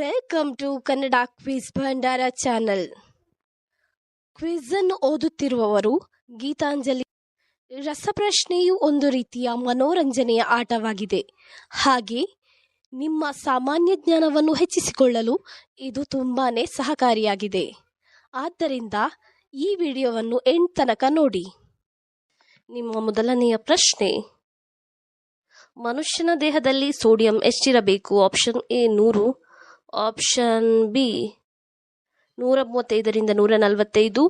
Welcome to Kannada quiz Bhandara channel. Quiz ಅನ್ನು ಓದುತ್ತಿರುವವರು ಗೀತಾಂಜಲಿ. ರಸಪ್ರಶ್ನೆಯು ಒಂದು ರೀತಿಯ ಮನೋರಂಜನೆಯ ಆಟವಾಗಿದೆ. ಹಾಗೆ ನಿಮ್ಮ ಸಾಮಾನ್ಯ ಜ್ಞಾನವನ್ನು ಹೆಚ್ಚಿಸಿಕೊಳ್ಳಲು ಇದು ತುಂಬಾನೇ ಸಹಕಾರಿಯಾಗಿದೆ. ಆದ್ದರಿಂದ ಈ ವಿಡಿಯೋವನ್ನು ಎಂಡ್ ತನಕ ನೋಡಿ. ನಿಮ್ಮ ಮೊದಲನೆಯ ಪ್ರಶ್ನೆ, ಮನುಷ್ಯನ ದೇಹದಲ್ಲಿ ಸೋಡಿಯಂ ಎಷ್ಟಿರಬೇಕು? ಆಪ್ಷನ್ ಎ 100, ಆಪ್ಷನ್ ಬಿ 135ರಿಂದ 145,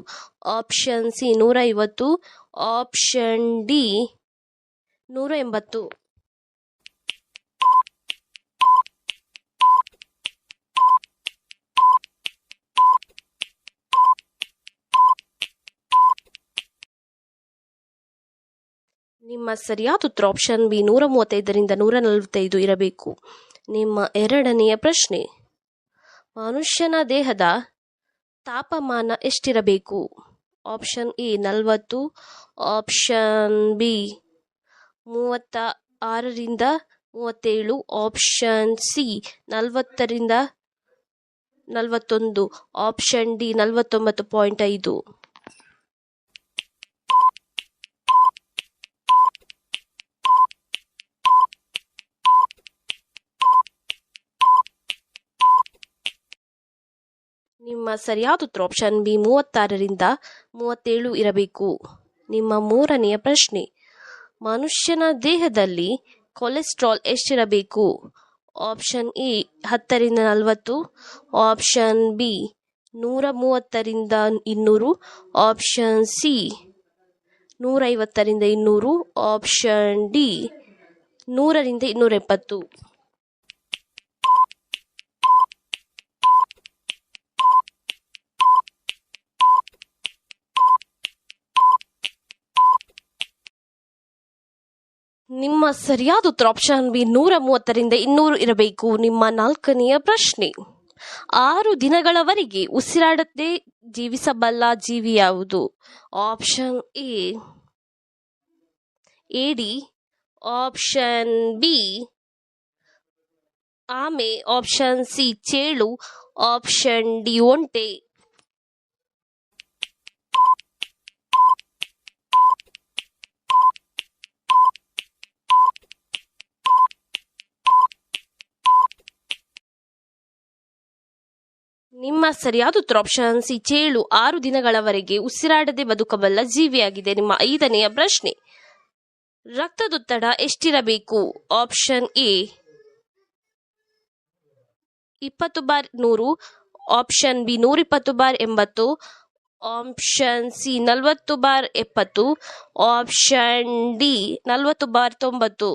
ಆಪ್ಷನ್ ಸಿ 150, ಆಪ್ಷನ್ ಡಿ 180. ನಿಮ್ಮ ಸರಿಯಾದ ಉತ್ತರ ಆಪ್ಷನ್ ಬಿ 135ರಿಂದ 145 ಇರಬೇಕು. ನಿಮ್ಮ ಎರಡನೆಯ ಪ್ರಶ್ನೆ, ಮನುಷ್ಯನ ದೇಹದ ತಾಪಮಾನ ಎಷ್ಟಿರಬೇಕು? ಆಪ್ಷನ್ ಎ 40, ಆಪ್ಷನ್ ಬಿ 36ರಿಂದ 37, ಆಪ್ಷನ್ ಸಿ 40ರಿಂದ 41, ಆಪ್ಷನ್ ಡಿ 49.5. ನಿಮ್ಮ ಸರಿಯಾದ ಉತ್ತರ ಆಪ್ಷನ್ ಬಿ 36ರಿಂದ 37 ಇರಬೇಕು. ನಿಮ್ಮ ಮೂರನೆಯ ಪ್ರಶ್ನೆ, ಮನುಷ್ಯನ ದೇಹದಲ್ಲಿ ಕೊಲೆಸ್ಟ್ರಾಲ್ ಎಷ್ಟಿರಬೇಕು? ಆಪ್ಷನ್ ಎ 10ರಿಂದ 40, ಆಪ್ಷನ್ ಬಿ 130ರಿಂದ 200, ಆಪ್ಷನ್ ಸಿ 150ರಿಂದ 200, ಆಪ್ಷನ್ ಡಿ 100ರಿಂದ 270. ನಿಮ್ಮ ಸರಿಯಾದ ಉತ್ತರ ಆಪ್ಷನ್ ಬಿ 130ರಿಂದ 200 ಇರಬೇಕು. ನಿಮ್ಮ ನಾಲ್ಕನೆಯ ಪ್ರಶ್ನೆ, 6 ದಿನಗಳವರೆಗೆ ಉಸಿರಾಡದೆ ಜೀವಿಸಬಲ್ಲ ಜೀವಿ ಯಾವುದು? ಆಪ್ಷನ್ ಎ ಏಡಿ, ಆಪ್ಷನ್ ಬಿ ಆಮೆ, ಆಪ್ಷನ್ ಸಿ ಚೇಳು, ಆಪ್ಷನ್ ಡಿ ಒಂಟೆ. ನಿಮ್ಮ ಸರಿಯಾದ ಉತ್ತರ ಆಪ್ಷನ್ ಸಿ ಚೇಳು 6 ದಿನಗಳವರೆಗೆ ಉಸಿರಾಡದೆ ಬದುಕಬಲ್ಲ ಜೀವಿಯಾಗಿದೆ. ನಿಮ್ಮ ಐದನೆಯ ಪ್ರಶ್ನೆ, ರಕ್ತದೊತ್ತಡ ಎಷ್ಟಿರಬೇಕು? Option A 20/100, option B 120/80, option C 40/70, option D 40/90.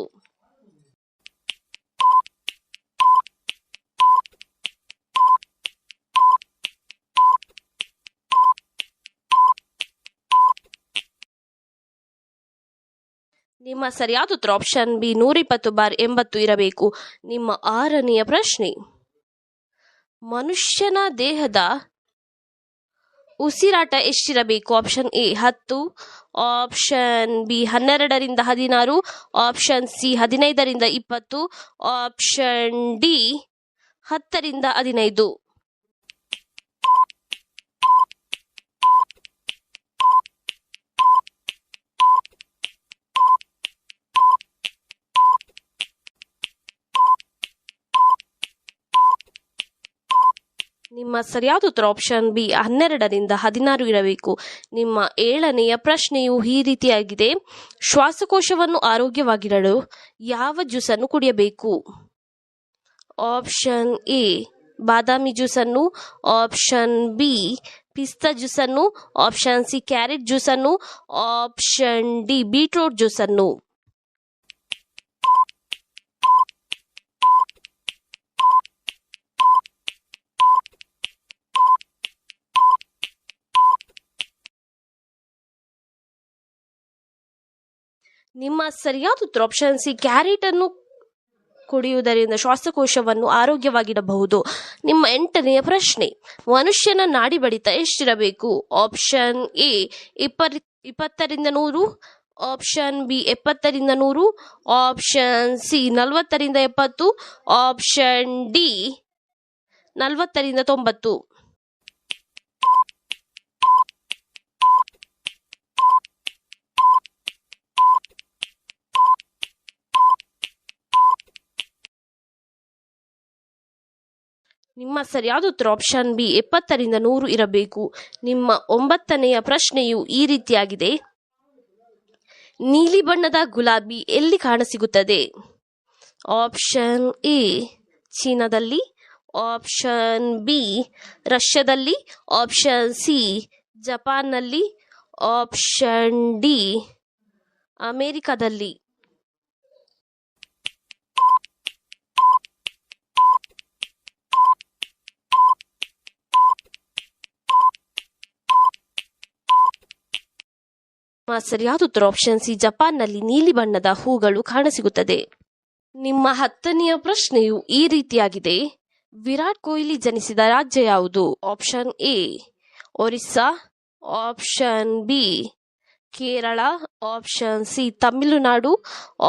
ನಿಮ್ಮ ಸರಿಯಾದ ಉತ್ತರ ಆಪ್ಷನ್ ಬಿ 120/80 ಇರಬೇಕು. ನಿಮ್ಮ ಆರನೆಯ ಪ್ರಶ್ನೆ, ಮನುಷ್ಯನ ದೇಹದ ಉಸಿರಾಟ ಎಷ್ಟಿರಬೇಕು? ಆಪ್ಷನ್ ಎ 10, ಆಪ್ಷನ್ ಬಿ 12ರಿಂದ 16, ಆಪ್ಷನ್ ಸಿ 15ರಿಂದ 20, ಆಪ್ಷನ್ ಡಿ 10ರಿಂದ 15. ನಿಮ್ಮ ಸರಿಯಾದ ಉತ್ತರ ಆಪ್ಷನ್ ಬಿ 12ರಿಂದ 16 ಇರಬೇಕು. ನಿಮ್ಮ ಏಳನೆಯ ಪ್ರಶ್ನೆಯು ಈ ರೀತಿಯಾಗಿದೆ, ಶ್ವಾಸಕೋಶವನ್ನು ಆರೋಗ್ಯವಾಗಿಡಲು ಯಾವ ಜ್ಯೂಸನ್ನು ಕುಡಿಯಬೇಕು? ಆಪ್ಷನ್ ಎ ಬಾದಾಮಿ ಜ್ಯೂಸನ್ನು, ಆಪ್ಷನ್ ಬಿ ಪಿಸ್ತಾ ಜ್ಯೂಸನ್ನು, ಆಪ್ಷನ್ ಸಿ ಕ್ಯಾರೆಟ್ ಜ್ಯೂಸನ್ನು, ಆಪ್ಷನ್ ಡಿ ಬೀಟ್ರೂಟ್ ಜ್ಯೂಸನ್ನು. ನಿಮ್ಮ ಸರಿಯಾದ ಉತ್ತರ ಆಪ್ಷನ್ ಸಿ ಕ್ಯಾರೆಟ್ ಅನ್ನು ಕುಡಿಯುವುದರಿಂದ ಶ್ವಾಸಕೋಶವನ್ನು ಆರೋಗ್ಯವಾಗಿಡಬಹುದು. ನಿಮ್ಮ ಎಂಟನೆಯ ಪ್ರಶ್ನೆ, ಮನುಷ್ಯನ ನಾಡಿ ಬಡಿತ ಎಷ್ಟಿರಬೇಕು? ಆಪ್ಷನ್ ಎ 20ರಿಂದ 100, ಆಪ್ಷನ್ ಬಿ 70ರಿಂದ 100, ಆಪ್ಷನ್ ಸಿ 40ರಿಂದ 70, ಆಪ್ಷನ್ ಡಿ 40 ರಿಂದ 90. ನಿಮ್ಮ ಸರಿಯಾದ ಉತ್ತರ ಆಪ್ಷನ್ ಬಿ 70 ರಿಂದ 100 ಇರಬೇಕು. ನಿಮ್ಮ 9ನೆಯ ಪ್ರಶ್ನೆಯು ಈ ರೀತಿಯಾಗಿದೆ. ನೀಲಿ ಬಣ್ಣದ ಗುಲಾಬಿ ಎಲ್ಲಿ ಕಾಣಸಿಗುತ್ತದೆ? ಆಪ್ಷನ್ ಎ ಚೀನಾದಲ್ಲಿ, ಆಪ್ಷನ್ ಬಿ ರಷ್ಯಾದಲ್ಲಿ, ಆಪ್ಷನ್ ಸಿ ಜಪಾನ್ನಲ್ಲಿ, ಆಪ್ಷನ್ ಡಿ ಅಮೆರಿಕದಲ್ಲಿ. ಸರಿಯಾದ ಉತ್ತರ ಆಪ್ಷನ್ ಸಿ ಜಪಾನ್ನಲ್ಲಿ ನೀಲಿ ಬಣ್ಣದ ಹೂಗಳು ಕಾಣಸಿಗುತ್ತದೆ. ನಿಮ್ಮ 10ನೆಯ ಪ್ರಶ್ನೆಯು ಈ ರೀತಿಯಾಗಿದೆ. ವಿರಾಟ್ ಕೊಹ್ಲಿ ಜನಿಸಿದ ರಾಜ್ಯ ಯಾವುದು? Option A Orissa, option B Kerala, option C Tamil Nadu,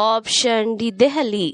option D Delhi.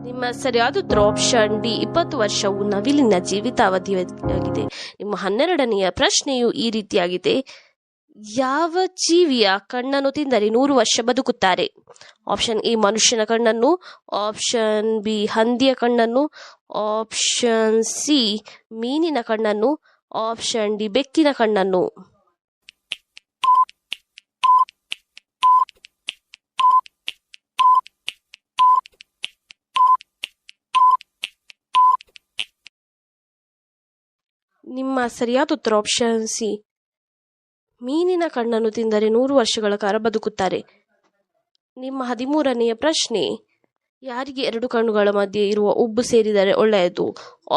ನಿಮ್ಮ ಸರಿಯಾದ ಉತ್ತರ ಆಪ್ಷನ್ ಡಿ 20 ವರ್ಷವು ನವಿಲಿನ ಜೀವಿತಾವಧಿಯಾಗಿದೆ. ನಿಮ್ಮ 12ನೆಯ ಪ್ರಶ್ನೆಯು ಈ ರೀತಿಯಾಗಿದೆ. ಯಾವ ಜೀವಿಯ ಕಣ್ಣನ್ನು ತಿಂದರೆ 100 ವರ್ಷ ಬದುಕುತ್ತಾರೆ? ಆಪ್ಷನ್ ಎ ಮನುಷ್ಯನ ಕಣ್ಣನ್ನು, ಆಪ್ಷನ್ ಬಿ ಹಂದಿಯ ಕಣ್ಣನ್ನು, ಆಪ್ಷನ್ ಸಿ ಮೀನಿನ ಕಣ್ಣನ್ನು, ಆಪ್ಷನ್ ಡಿ ಬೆಕ್ಕಿನ ಕಣ್ಣನ್ನು. ನಿಮ್ಮ ಸರಿಯಾದ ಉತ್ತರ ಆಪ್ಷನ್ ಸಿ ಮೀನಿನ ಕಣ್ಣನ್ನು ತಿಂದರೆ 100 ವರ್ಷಗಳ ಕಾಲ ಬದುಕುತ್ತಾರೆ. ನಿಮ್ಮ 13ನೆಯ ಪ್ರಶ್ನೆ, ಯಾರಿಗೆ 2 ಕಣ್ಣುಗಳ ಮಧ್ಯೆ ಇರುವ ಉಬ್ಬು ಸೇರಿದರೆ ಒಳ್ಳೆಯದು?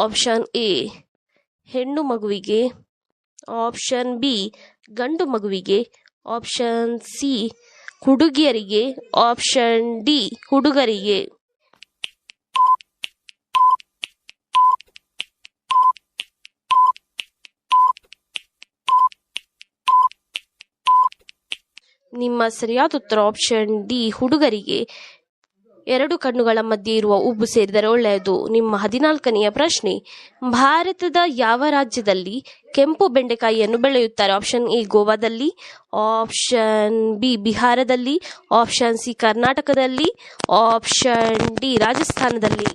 ಆಪ್ಷನ್ ಎ ಹೆಣ್ಣು ಮಗುವಿಗೆ, ಆಪ್ಷನ್ ಬಿ ಗಂಡು ಮಗುವಿಗೆ, ಆಪ್ಷನ್ ಸಿ ಹುಡುಗಿಯರಿಗೆ, ಆಪ್ಷನ್ ಡಿ ಹುಡುಗರಿಗೆ. ನಿಮ್ಮ ಸರಿಯಾದ ಉತ್ತರ ಆಪ್ಷನ್ ಡಿ ಹುಡುಗರಿಗೆ 2 ಕಣ್ಣುಗಳ ಮಧ್ಯೆ ಇರುವ ಉಬ್ಬು ಸೇರಿದರೆ ಒಳ್ಳೆಯದು. ನಿಮ್ಮ 14ನೆಯ ಪ್ರಶ್ನೆ, ಭಾರತದ ಯಾವ ರಾಜ್ಯದಲ್ಲಿ ಕೆಂಪು ಬೆಂಡೆಕಾಯಿಯನ್ನು ಬೆಳೆಯುತ್ತಾರೆ? ಆಪ್ಷನ್ ಎ ಗೋವಾದಲ್ಲಿ, ಆಪ್ಷನ್ ಬಿ ಬಿಹಾರದಲ್ಲಿ, ಆಪ್ಷನ್ ಸಿ ಕರ್ನಾಟಕದಲ್ಲಿ, ಆಪ್ಷನ್ ಡಿ ರಾಜಸ್ಥಾನದಲ್ಲಿ.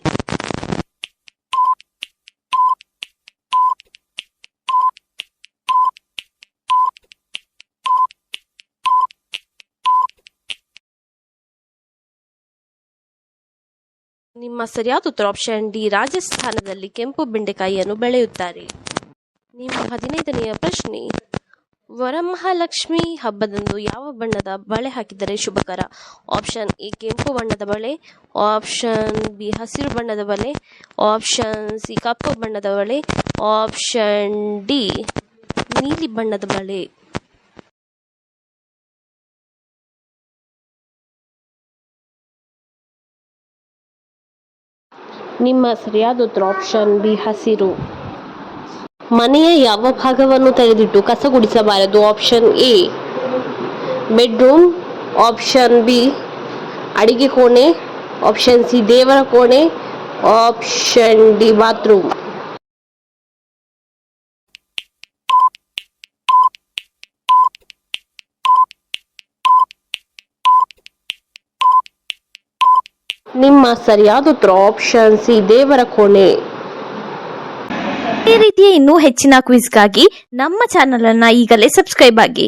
ನಿಮ್ಮ ಸರಿಯಾದ ಉತ್ತರ ಆಪ್ಷನ್ ಡಿ ರಾಜಸ್ಥಾನದಲ್ಲಿ ಕೆಂಪು ಬೆಂಡೆಕಾಯಿಯನ್ನು ಬೆಳೆಯುತ್ತಾರೆ. ನಿಮ್ಮ 15ನೆಯ ಪ್ರಶ್ನೆ, ವರಮಹಾಲಕ್ಷ್ಮಿ ಹಬ್ಬದಂದು ಯಾವ ಬಣ್ಣದ ಬಳೆ ಹಾಕಿದರೆ ಶುಭಕರ? ಆಪ್ಷನ್ ಎ ಕೆಂಪು ಬಣ್ಣದ ಬಳೆ, ಆಪ್ಷನ್ ಬಿ ಹಸಿರು ಬಣ್ಣದ ಬಳೆ, ಆಪ್ಷನ್ ಸಿ ಕಪ್ಪು ಬಣ್ಣದ ಬಳೆ, ಆಪ್ಷನ್ ಡಿ ನೀಲಿ ಬಣ್ಣದ ಬಳೆ. ನಿಮ್ಮ ಸರಿಯಾದ ಉತ್ತರ ಆಪ್ಷನ್ ಬಿ ಹಸಿರು. ಮನೆಯ ಯಾವ ಭಾಗವನ್ನು ತೆಗೆದಿಟ್ಟು ಕಸ ಗುಡಿಸಬಾರದು? Option A bedroom, option B ಅಡಿಗೆ ಕೋಣೆ, ಆಪ್ಷನ್ ಸಿ ದೇವರ ಕೋಣೆ, ಆಪ್ಷನ್ ಡಿ ಬಾತ್ರೂಮ್. ನಿಮ್ಮ ಸರಿಯಾದ ಉತ್ತರ ಆಪ್ಷನ್ ಸಿ ದೇವರ ಕೋಣೆ. ಈ ರೀತಿಯ ಇನ್ನೂ ಹೆಚ್ಚಿನ ಕ್ವಿಜ್ಗಾಗಿ ನಮ್ಮ ಚಾನೆಲ್ ಅನ್ನು ಈಗಲೇ ಸಬ್ಸ್ಕ್ರೈಬ್ ಆಗಿ.